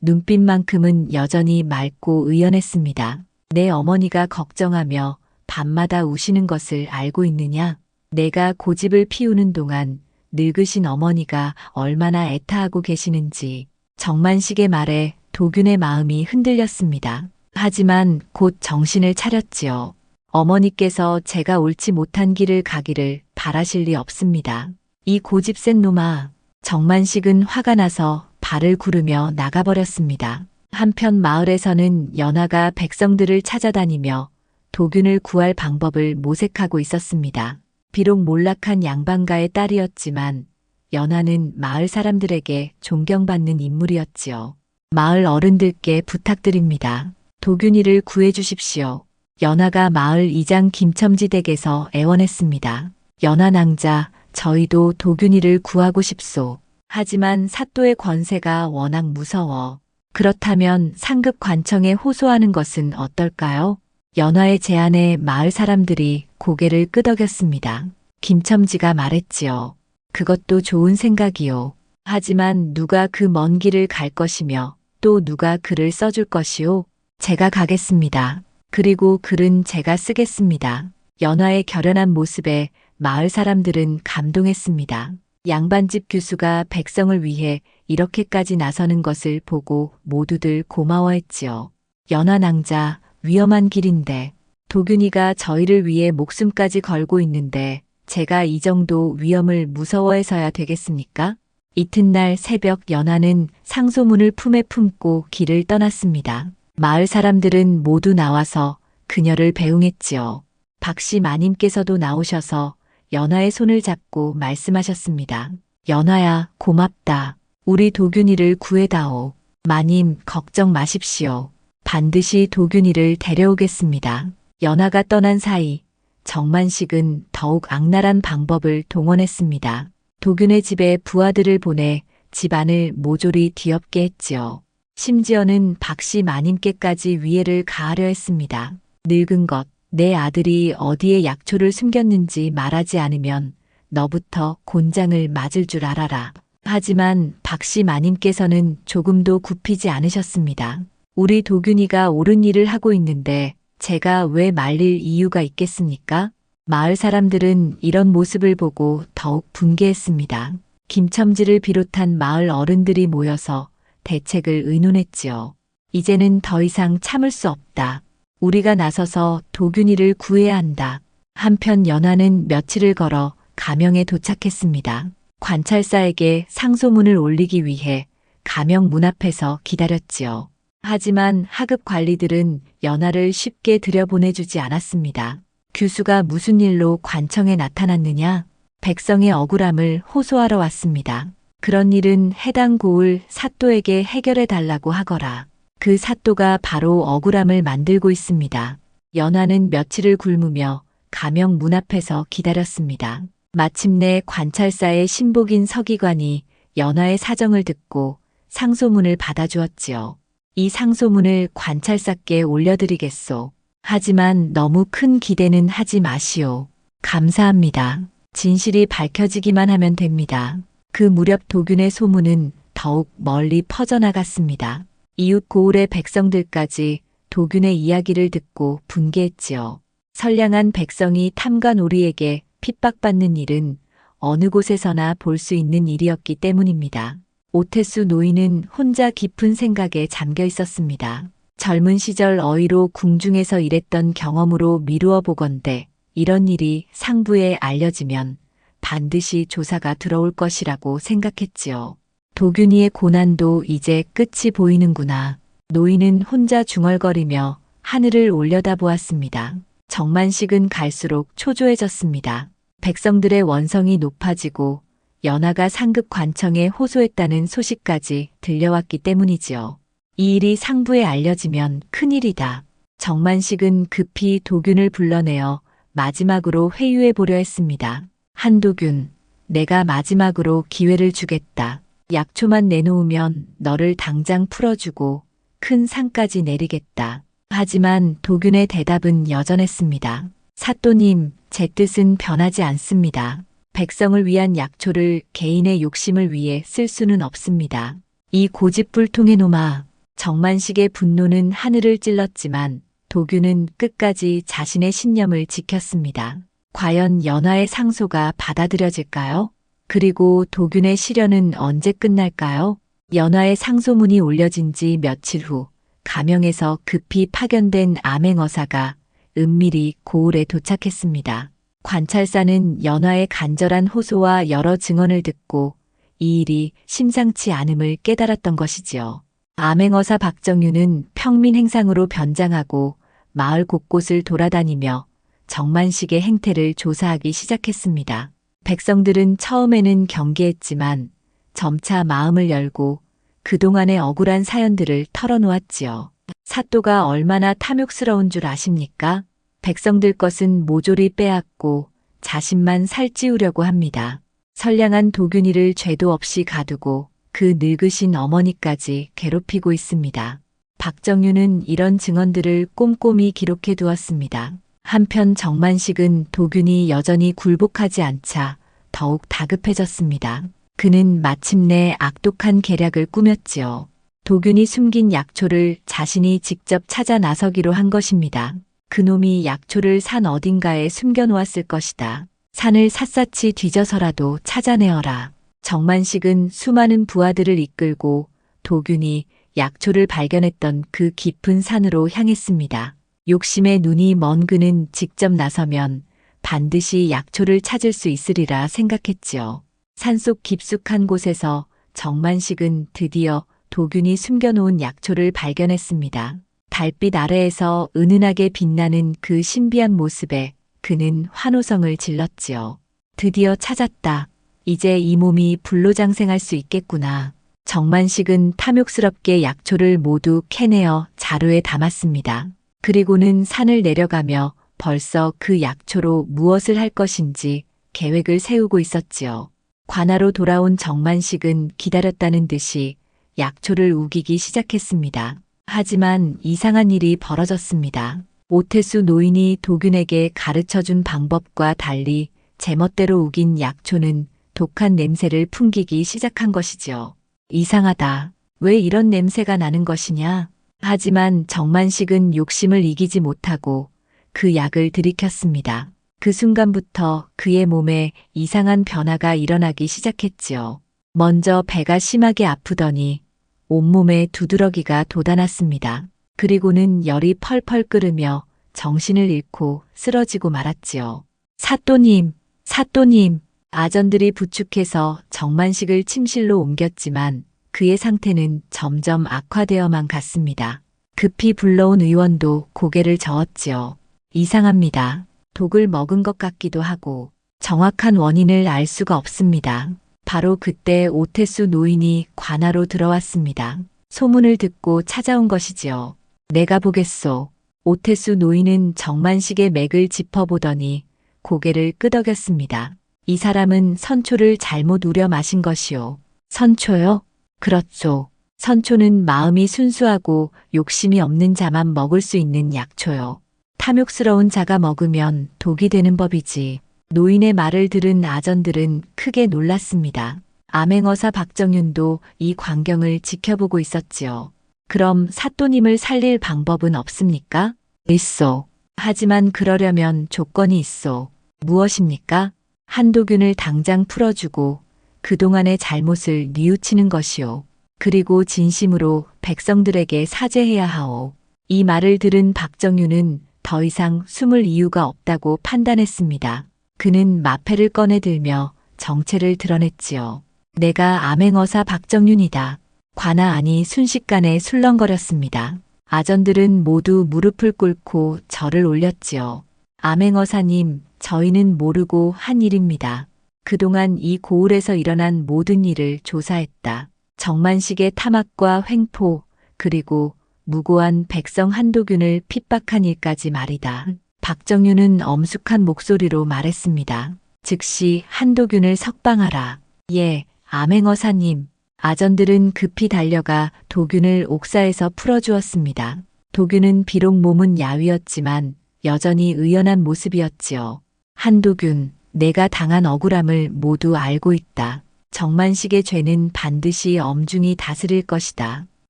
Speaker 1: 눈빛만큼은 여전히 맑고 의연했습니다. 내 어머니가 걱정하며 밤마다 우시는 것을 알고 있느냐? 내가 고집을 피우는 동안 늙으신 어머니가 얼마나 애타하고 계시는지. 정만식의 말에 도균의 마음이 흔들렸습니다. 하지만 곧 정신을 차렸지요. 어머니께서 제가 옳지 못한 길을 가기를 바라실 리 없습니다. 이 고집센 놈아. 정만식은 화가 나서 발을 구르며 나가버렸습니다. 한편 마을에서는 연하가 백성들을 찾아다니며 도균을 구할 방법을 모색하고 있었습니다. 비록 몰락한 양반가의 딸이었지만 연하는 마을 사람들에게 존경받는 인물이었지요. 마을 어른들께 부탁드립니다. 도균이를 구해주십시오. 연하가 마을 이장 김첨지 댁에서 애원했습니다. 연하 낭자, 저희도 도균이를 구하고 싶소. 하지만 사또의 권세가 워낙 무서워. 그렇다면 상급 관청에 호소하는 것은 어떨까요? 연하의 제안에 마을 사람들이 고개를 끄덕였습니다. 김첨지가 말했지요. 그것도 좋은 생각이요. 하지만 누가 그 먼 길을 갈 것이며 또 누가 글을 써줄 것이오? 제가 가겠습니다. 그리고 글은 제가 쓰겠습니다. 연하의 결연한 모습에 마을 사람들은 감동했습니다. 양반집 교수가 백성을 위해 이렇게까지 나서는 것을 보고 모두들 고마워했지요. 연하 낭자, 위험한 길인데 도균이가 저희를 위해 목숨까지 걸고 있는데 제가 이 정도 위험을 무서워해서야 되겠습니까? 이튿날 새벽 연하는 상소문을 품에 품고 길을 떠났습니다. 마을 사람들은 모두 나와서 그녀를 배웅했지요. 박씨 마님께서도 나오셔서 연하의 손을 잡고 말씀하셨습니다. 연하야, 고맙다. 우리 도균이를 구해다오. 마님, 걱정 마십시오. 반드시 도균이를 데려오겠습니다. 연하가 떠난 사이 정만식은 더욱 악랄한 방법을 동원했습니다. 도균의 집에 부하들을 보내 집안을 모조리 뒤엎게 했지요. 심지어는 박씨 마님께까지 위해를 가하려 했습니다. 늙은 것, 내 아들이 어디에 약초를 숨겼는지 말하지 않으면 너부터 곤장을 맞을 줄 알아라. 하지만 박씨 마님께서는 조금도 굽히지 않으셨습니다. 우리 도균이가 옳은 일을 하고 있는데 제가 왜 말릴 이유가 있겠습니까? 마을 사람들은 이런 모습을 보고 더욱 분개했습니다. 김첨지를 비롯한 마을 어른들이 모여서 대책을 의논했지요. 이제는 더 이상 참을 수 없다. 우리가 나서서 도균이를 구해야 한다. 한편 연하는 며칠을 걸어 가명에 도착했습니다. 관찰사에게 상소문을 올리기 위해 가명 문 앞에서 기다렸지요. 하지만 하급 관리들은 연하를 쉽게 들여보내주지 않았습니다. 규수가 무슨 일로 관청에 나타났느냐? 백성의 억울함을 호소하러 왔습니다. 그런 일은 해당 고을 사또에게 해결해 달라고 하거라. 그 사또가 바로 억울함을 만들고 있습니다. 연하는 며칠을 굶으며 가명 문 앞에서 기다렸습니다. 마침내 관찰사의 신복인 서기관이 연하의 사정을 듣고 상소문을 받아주었지요. 이 상소문을 관찰사께 올려드리겠소. 하지만 너무 큰 기대는 하지 마시오. 감사합니다. 진실이 밝혀지기만 하면 됩니다. 그 무렵 도균의 소문은 더욱 멀리 퍼져나갔습니다. 이웃 고을의 백성들까지 도균의 이야기를 듣고 분개했지요. 선량한 백성이 탐관오리에게 핍박받는 일은 어느 곳에서나 볼 수 있는 일이었기 때문입니다. 오태수 노인은 혼자 깊은 생각에 잠겨 있었습니다. 젊은 시절 어이로 궁중에서 일했던 경험으로 미루어 보건대 이런 일이 상부에 알려지면 반드시 조사가 들어올 것이라고 생각했지요. 도균이의 고난도 이제 끝이 보이는구나. 노인은 혼자 중얼거리며 하늘을 올려다보았습니다. 정만식은 갈수록 초조해졌습니다. 백성들의 원성이 높아지고 연하가 상급 관청에 호소했다는 소식까지 들려왔기 때문이지요. 이 일이 상부에 알려지면 큰일이다. 정만식은 급히 도균을 불러내어 마지막으로 회유해 보려 했습니다. 한도균, 내가 마지막으로 기회를 주겠다. 약초만 내놓으면 너를 당장 풀어주고 큰 상까지 내리겠다. 하지만 도균의 대답은 여전했습니다. 사또님, 제 뜻은 변하지 않습니다. 백성을 위한 약초를 개인의 욕심을 위해 쓸 수는 없습니다. 이 고집불통의 놈아. 정만식의 분노는 하늘을 찔렀지만 도균은 끝까지 자신의 신념을 지켰습니다. 과연 연하의 상소가 받아들여질까요? 그리고 도균의 시련은 언제 끝날까요? 연하의 상소문이 올려진 지 며칠 후 가명에서 급히 파견된 암행어사가 은밀히 고을에 도착했습니다. 관찰사는 연하의 간절한 호소와 여러 증언을 듣고 이 일이 심상치 않음을 깨달았던 것이지요. 암행어사 박정유는 평민 행상으로 변장하고 마을 곳곳을 돌아다니며 정만식의 행태를 조사하기 시작했습니다. 백성들은 처음에는 경계했지만 점차 마음을 열고 그동안의 억울한 사연들을 털어놓았지요. 사또가 얼마나 탐욕스러운 줄 아십니까? 백성들 것은 모조리 빼앗고 자신만 살찌우려고 합니다. 선량한 도균이를 죄도 없이 가두고 그 늙으신 어머니까지 괴롭히고 있습니다. 박정유는 이런 증언들을 꼼꼼히 기록해 두었습니다. 한편 정만식은 도균이 여전히 굴복하지 않자 더욱 다급해졌습니다. 그는 마침내 악독한 계략을 꾸몄지요. 도균이 숨긴 약초를 자신이 직접 찾아 나서기로 한 것입니다. 그놈이 약초를 산 어딘가에 숨겨놓았을 것이다. 산을 샅샅이 뒤져서라도 찾아내어라. 정만식은 수많은 부하들을 이끌고 도균이 약초를 발견했던 그 깊은 산으로 향했습니다. 욕심에 눈이 먼 그는 직접 나서면 반드시 약초를 찾을 수 있으리라 생각했지요. 산속 깊숙한 곳에서 정만식은 드디어 도균이 숨겨놓은 약초를 발견했습니다. 달빛 아래에서 은은하게 빛나는 그 신비한 모습에 그는 환호성을 질렀지요. 드디어 찾았다. 이제 이 몸이 불로장생할 수 있겠구나. 정만식은 탐욕스럽게 약초를 모두 캐내어 자루에 담았습니다. 그리고는 산을 내려가며 벌써 그 약초로 무엇을 할 것인지 계획을 세우고 있었지요. 관아로 돌아온 정만식은 기다렸다는 듯이 약초를 우기기 시작했습니다. 하지만 이상한 일이 벌어졌습니다. 오태수 노인이 도균에게 가르쳐준 방법과 달리 제멋대로 우긴 약초는 독한 냄새를 풍기기 시작한 것이지요. 이상하다. 왜 이런 냄새가 나는 것이냐? 하지만 정만식은 욕심을 이기지 못하고 그 약을 들이켰습니다. 그 순간부터 그의 몸에 이상한 변화가 일어나기 시작했지요. 먼저 배가 심하게 아프더니 온몸에 두드러기가 돋아났습니다. 그리고는 열이 펄펄 끓으며 정신을 잃고 쓰러지고 말았지요. 사또님, 사또님, 아전들이 부축해서 정만식을 침실로 옮겼지만 그의 상태는 점점 악화되어만 갔습니다. 급히 불러온 의원도 고개를 저었지요. 이상합니다. 독을 먹은 것 같기도 하고 정확한 원인을 알 수가 없습니다. 바로 그때 오태수 노인이 관아로 들어왔습니다. 소문을 듣고 찾아온 것이지요. 내가 보겠소. 오태수 노인은 정만식의 맥을 짚어보더니 고개를 끄덕였습니다. 이 사람은 선초를 잘못 우려 마신 것이오. 선초요? 그렇소. 선초는 마음이 순수하고 욕심이 없는 자만 먹을 수 있는 약초요. 탐욕스러운 자가 먹으면 독이 되는 법이지. 노인의 말을 들은 아전들은 크게 놀랐습니다. 암행어사 박정윤도 이 광경을 지켜보고 있었지요. 그럼 사또님을 살릴 방법은 없습니까? 있소. 하지만 그러려면 조건이 있소. 무엇입니까? 한도균을 당장 풀어주고 그동안의 잘못을 뉘우치는 것이오. 그리고 진심으로 백성들에게 사죄해야 하오. 이 말을 들은 박정윤은 더 이상 숨을 이유가 없다고 판단했습니다. 그는 마패를 꺼내들며 정체를 드러냈지요. 내가 암행어사 박정윤이다. 관아 안이 순식간에 술렁거렸습니다. 아전들은 모두 무릎을 꿇고 절을 올렸지요. 암행어사님, 저희는 모르고 한 일입니다. 그동안 이 고을에서 일어난 모든 일을 조사했다. 정만식의 탐악과 횡포, 그리고 무고한 백성 한도균을 핍박한 일까지 말이다. 박정윤은 엄숙한 목소리로 말했습니다. 즉시 한도균을 석방하라. 예, 암행어사님. 아전들은 급히 달려가 도균을 옥사에서 풀어주었습니다. 도균은 비록 몸은 야위었지만 여전히 의연한 모습이었지요. 한도균, 내가 당한 억울함을 모두 알고 있다. 정만식의 죄는 반드시 엄중히 다스릴 것이다.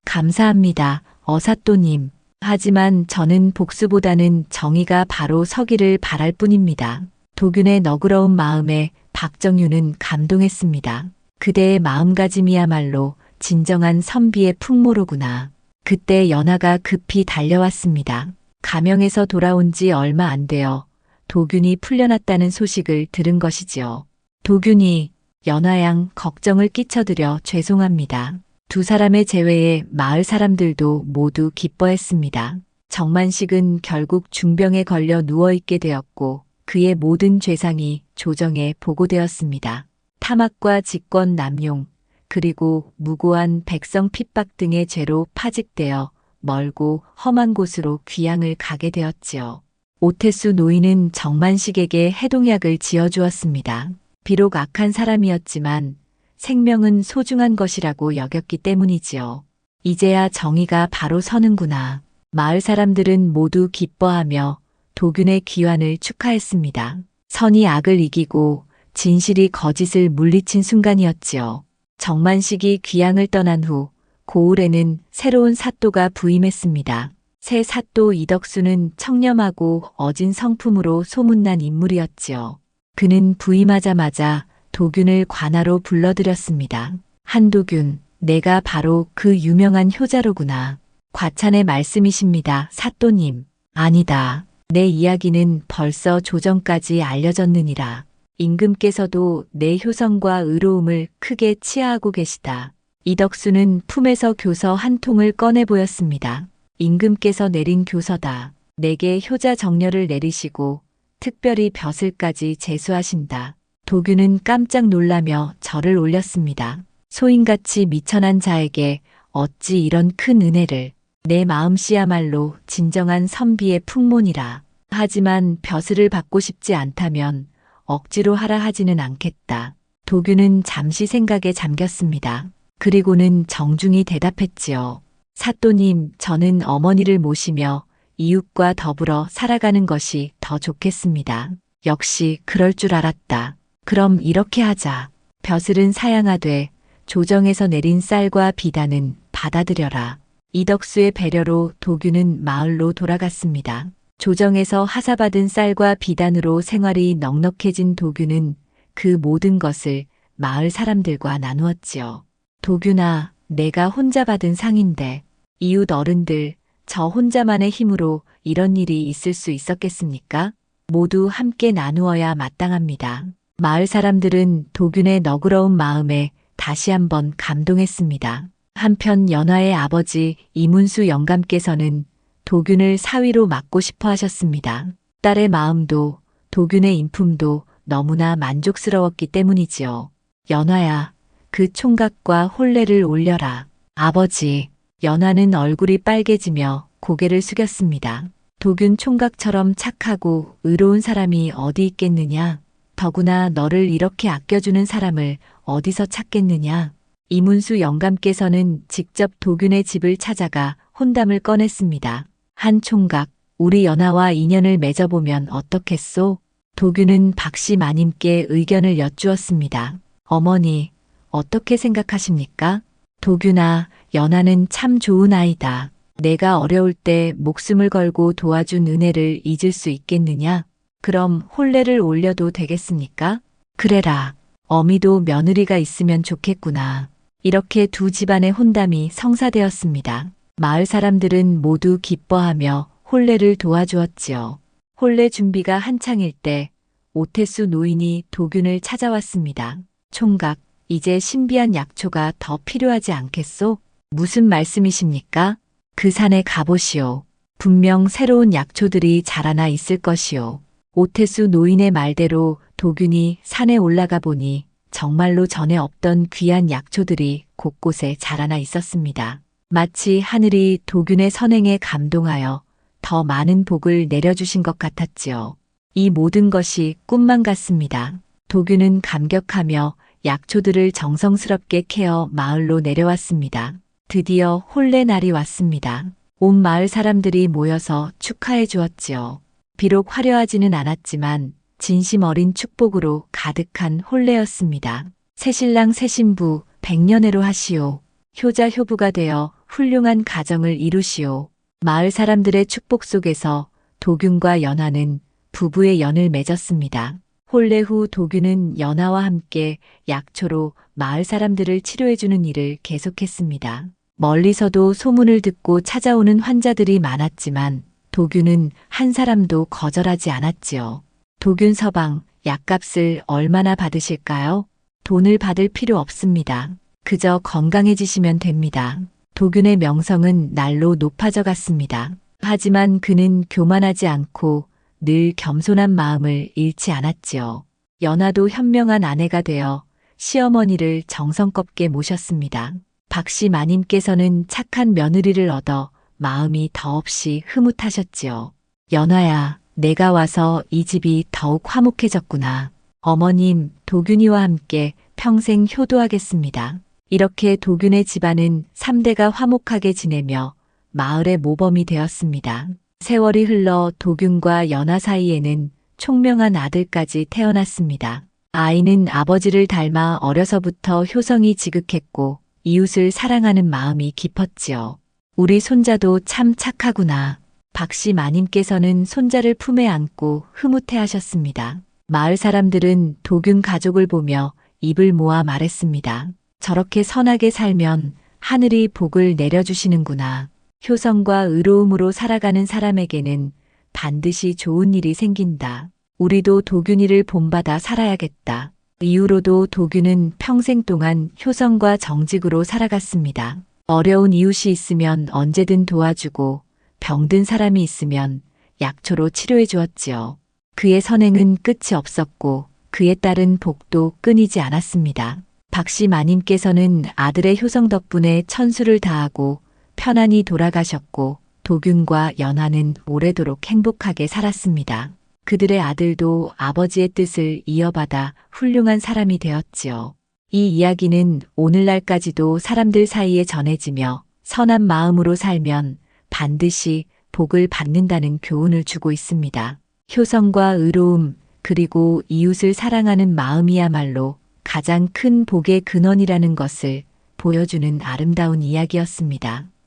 Speaker 1: 감사합니다, 어사또님. 하지만 저는 복수보다는 정의가 바로 서기를 바랄 뿐입니다. 도균의 너그러운 마음에 박정윤은 감동했습니다. 그대의 마음가짐이야말로 진정한 선비의 풍모로구나. 그때 연하가 급히 달려왔습니다. 가명에서 돌아온 지 얼마 안 되어 도균이 풀려났다는 소식을 들은 것이지요. 도균이, 연하양 걱정을 끼쳐드려 죄송합니다. 두 사람의 재회에 마을 사람들도 모두 기뻐했습니다. 정만식은 결국 중병에 걸려 누워있게 되었고 그의 모든 죄상이 조정에 보고되었습니다. 탐악과 직권 남용, 그리고 무고한 백성 핍박 등의 죄로 파직되어 멀고 험한 곳으로 귀양을 가게 되었지요. 오태수 노인은 정만식에게 해동약을 지어주었습니다. 비록 악한 사람이었지만 생명은 소중한 것이라고 여겼기 때문이지요. 이제야 정의가 바로 서는구나. 마을 사람들은 모두 기뻐하며 도균의 귀환을 축하했습니다. 선이 악을 이기고 진실이 거짓을 물리친 순간이었지요. 정만식이 귀양을 떠난 후 고을에는 새로운 사또가 부임했습니다. 새 사또 이덕수는 청렴하고 어진 성품으로 소문난 인물이었지요. 그는 부임하자마자 도균을 관아로 불러들였습니다. 한도균, 내가 바로 그 유명한 효자로구나. 과찬의 말씀이십니다, 사또님. 아니다. 내 이야기는 벌써 조정까지 알려졌느니라. 임금께서도 내 효성과 의로움을 크게 치하하고 계시다. 이덕수는 품에서 교서 한 통을 꺼내 보였습니다. 임금께서 내린 교서다. 내게 효자 정렬을 내리시고 특별히 벼슬까지 제수하신다. 도균은 깜짝 놀라며 절을 올렸습니다. 소인같이 미천한 자에게 어찌 이런 큰 은혜를. 내 마음씨야말로 진정한 선비의 풍문이라. 하지만 벼슬을 받고 싶지 않다면 억지로 하라 하지는 않겠다. 도균은 잠시 생각에 잠겼습니다. 그리고는 정중히 대답했지요. 사또님, 저는 어머니를 모시며 이웃과 더불어 살아가는 것이 더 좋겠습니다. 역시 그럴 줄 알았다. 그럼 이렇게 하자. 벼슬은 사양하되 조정에서 내린 쌀과 비단은 받아들여라. 이덕수의 배려로 도균은 마을로 돌아갔습니다. 조정에서 하사받은 쌀과 비단으로 생활이 넉넉해진 도균은 그 모든 것을 마을 사람들과 나누었지요. 도균아, 내가 혼자 받은 상인데 이웃 어른들, 저 혼자만의 힘으로 이런 일이 있을 수 있었겠습니까? 모두 함께 나누어야 마땅합니다. 마을 사람들은 도균의 너그러운 마음에 다시 한번 감동했습니다. 한편 연화의 아버지 이문수 영감께서는 도균을 사위로 맡고 싶어 하셨습니다. 딸의 마음도 도균의 인품도 너무나 만족스러웠기 때문이지요. 연화야, 그 총각과 혼례를 올려라. 아버지, 연화는 얼굴이 빨개지며 고개를 숙였습니다. 도균 총각처럼 착하고 의로운 사람이 어디 있겠느냐? 더구나 너를 이렇게 아껴주는 사람을 어디서 찾겠느냐? 이문수 영감께서는 직접 도균의 집을 찾아가 혼담을 꺼냈습니다. 한 총각, 우리 연하와 인연을 맺어보면 어떻겠소? 도균은 박씨 마님께 의견을 여쭈었습니다. 어머니, 어떻게 생각하십니까? 도균아, 연하는 참 좋은 아이다. 내가 어려울 때 목숨을 걸고 도와준 은혜를 잊을 수 있겠느냐? 그럼 혼례를 올려도 되겠습니까? 그래라. 어미도 며느리가 있으면 좋겠구나. 이렇게 두 집안의 혼담이 성사되었습니다. 마을 사람들은 모두 기뻐하며 혼례를 도와주었지요. 혼례 준비가 한창일 때 오태수 노인이 도균을 찾아왔습니다. 총각, 이제 신비한 약초가 더 필요하지 않겠소? 무슨 말씀이십니까? 그 산에 가보시오. 분명 새로운 약초들이 자라나 있을 것이오. 오태수 노인의 말대로 도균이 산에 올라가 보니 정말로 전에 없던 귀한 약초들이 곳곳에 자라나 있었습니다. 마치 하늘이 도균의 선행에 감동하여 더 많은 복을 내려주신 것 같았지요. 이 모든 것이 꿈만 같습니다. 도균은 감격하며 약초들을 정성스럽게 캐어 마을로 내려왔습니다. 드디어 혼례 날이 왔습니다. 온 마을 사람들이 모여서 축하해 주었지요. 비록 화려하지는 않았지만 진심 어린 축복으로 가득한 혼례였습니다. 새신랑 새신부 백년해로 하시오. 효자 효부가 되어 훌륭한 가정을 이루시오. 마을 사람들의 축복 속에서 도균과 연하는 부부의 연을 맺었습니다. 혼례 후 도균은 연하와 함께 약초로 마을 사람들을 치료해주는 일을 계속했습니다. 멀리서도 소문을 듣고 찾아오는 환자들이 많았지만 도균은 한 사람도 거절하지 않았지요. 도균 서방, 약값을 얼마나 받으실까요? 돈을 받을 필요 없습니다. 그저 건강해지시면 됩니다. 도균의 명성은 날로 높아져 갔습니다. 하지만 그는 교만하지 않고 늘 겸손한 마음을 잃지 않았지요. 연하도 현명한 아내가 되어 시어머니를 정성껏게 모셨습니다. 박씨 마님께서는 착한 며느리를 얻어 마음이 더없이 흐뭇하셨지요. 연하야, 내가 와서 이 집이 더욱 화목해졌구나. 어머님, 도균이와 함께 평생 효도하겠습니다. 이렇게 도균의 집안은 3대가 화목하게 지내며 마을의 모범이 되었습니다. 세월이 흘러 도균과 연하 사이에는 총명한 아들까지 태어났습니다. 아이는 아버지를 닮아 어려서부터 효성이 지극했고 이웃을 사랑하는 마음이 깊었지요. 우리 손자도 참 착하구나. 박씨 마님께서는 손자를 품에 안고 흐뭇해하셨습니다. 마을 사람들은 도균 가족을 보며 입을 모아 말했습니다. 저렇게 선하게 살면 하늘이 복을 내려주시는구나. 효성과 의로움으로 살아가는 사람에게는 반드시 좋은 일이 생긴다. 우리도 도균이를 본받아 살아야겠다. 이후로도 도균은 평생 동안 효성과 정직으로 살아갔습니다. 어려운 이웃이 있으면 언제든 도와주고 병든 사람이 있으면 약초로 치료해 주었지요. 그의 선행은 끝이 없었고 그에 따른 복도 끊이지 않았습니다. 박씨 마님께서는 아들의 효성 덕분에 천수를 다하고 편안히 돌아가셨고 도균과 연화는 오래도록 행복하게 살았습니다. 그들의 아들도 아버지의 뜻을 이어받아 훌륭한 사람이 되었지요. 이 이야기는 오늘날까지도 사람들 사이에 전해지며 선한 마음으로 살면 반드시 복을 받는다는 교훈을 주고 있습니다. 효성과 의로움 그리고 이웃을 사랑하는 마음이야말로 가장 큰 복의 근원이라는 것을 보여주는 아름다운 이야기였습니다.